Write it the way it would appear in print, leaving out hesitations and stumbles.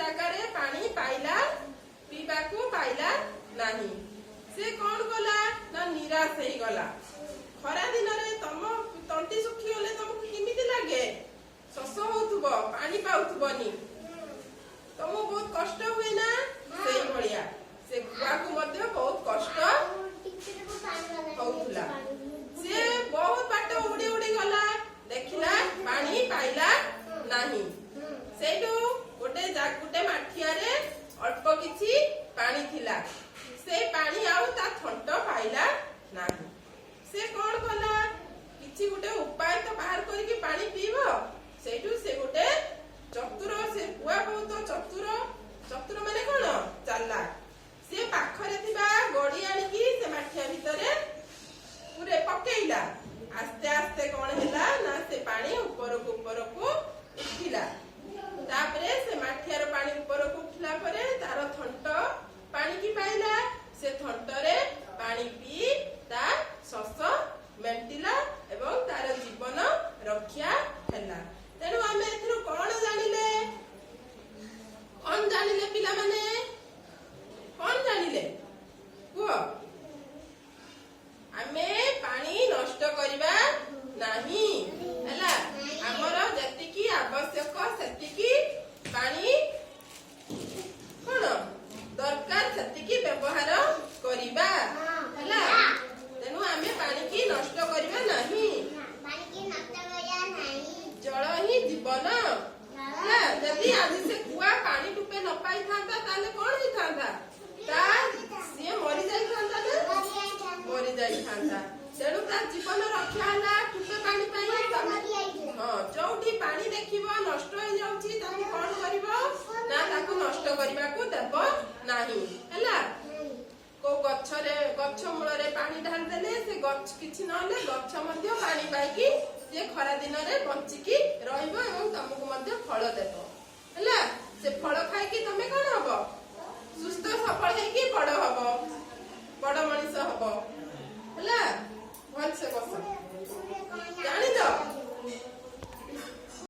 ଜାଗାରେ ପାଣି ପାଇଲା ପିଇବାକୁ ପାଇଲା ନାହିଁ। ସେ କଣ କଲା ନା ନିରାଶ ହେଇଗଲା। ଖରା ଦିନରେ ତମ ତଣ୍ଟି ଶୁଖିଗଲେ ତମକୁ କେମିତି ଲାଗେ? ଶୋଷ ହଉଥିବ, ପାଣି ପାଉଥିବନି, ତମକୁ ବହୁତ କଷ୍ଟ ହୁଏ ନା? ସେଇଭଳିଆ ସେ କୁଆକୁ ମଧ୍ୟ ବହୁତ କଷ୍ଟ ହଉଥିଲା। ସେ ବହୁତ ବାଟ ଉଡି ଉଡି ଗଲା, ଦେଖିଲା ପାଣି ପାଇଲା ନାହିଁ। ସେଇଠୁ ଗୋଟେ ମାଠିଆରେ ଅଳ୍ପ କିଛି ପାଣି ଥିଲା। ସେ ପାଣି ଆଉ ତା ଥଣ୍ଟ ପାଇଲା ନାହିଁ। ସେ କଣ କଲା? କିଛି ଗୋଟେ ଉପାୟ ତ ବାହାର କରିକି ପାଣି ପିଇବ। ସେଇଠୁ ସେ ଗୋଟେ ଚତୁର, ସେ କୁଆ ବହୁତ ଚତୁର ମାନେ କଣ? ଚାଲାକ। ସେ ପାଖରେ ଥିବା ଗଡି ଆଣିକି ସେ ମାଠିଆ ଭିତରେ ପୁରେ ପକେଇଲା। ଆସ୍ତେ ଆସ୍ତେ କଣ ହେଲା ନା ସେ ପାଣି ଉପରକୁ ଉଠିଲା। ତାପରେ ସେ ମାଠିଆର ପାଣି ଉପରକୁ ଉଠିଲା ପରେ ତାର ଥଣ୍ଟ ପାଣିକି ପାଇଲା। ସେ ଥଣ୍ଟରେ ପାଣି ପିଇ ତା ଶୋଷ ମେଣ୍ଟିଲା ଏବଂ ତାର ଜୀବନ ରକ୍ଷା ହେଲା। ତେଣୁ ଆମେ ଏଥିରୁ କଣ ଜାଣିଲେ? କଣ ଜାଣିଲେ ପିଲାମାନେ? କଣ ଜାଣିଲେ କୁହ? ଆମେ ପାଣି ନଷ୍ଟ କରିବା ନାହିଁ, ହେଲା। ଆମର ଯେତିକି ଆବଶ୍ୟକ ସେତିକି ପାଣି କଣ ଦରକାର ସେତିକି ବ୍ୟବହାର କରିବା, ହେଲା। ତେଣୁ ଆମେ ପାଣିକି ନଷ୍ଟ କରିବା ନାହିଁ। ଜଳ ହିଁ ଜୀବନ, ହେଲା। ଯଦି ଆଜି ସେ କୁଆ ପାଣି ଟୋପେ ନ ପାଇଥାନ୍ତା ତାହେଲେ କଣ ହେଇଥାନ୍ତା? ସିଏ ମରିଯାଇଥାନ୍ତା ନା? ମରିଯାଇଥାନ୍ତା। ତେଣୁ ତା ଜୀବନ ରକ୍ଷା ହେଲା ଟୋପେ ପାଣି ପାଇଁ। ଯୋଉଠି ପାଣି ଦେଖିବ ନଷ୍ଟ ହେଇଯାଉଛି ତାକୁ କଣ କରିବ ନା ତାକୁ ନଷ୍ଟ କରିବାକୁ ଦେବ ନାହିଁ, ହେଲା। କୋଉ ଗଛ ମୂଳରେ ପାଣି ଢାଳି ଦେଲେ ସେ ଗଛ କିଛି ନହେଲେ ଗଛ ମଧ୍ୟ ପାଣି ପାଇକି ସେ ଖରା ଦିନରେ ବଞ୍ଚିକି ରହିବ ଏବଂ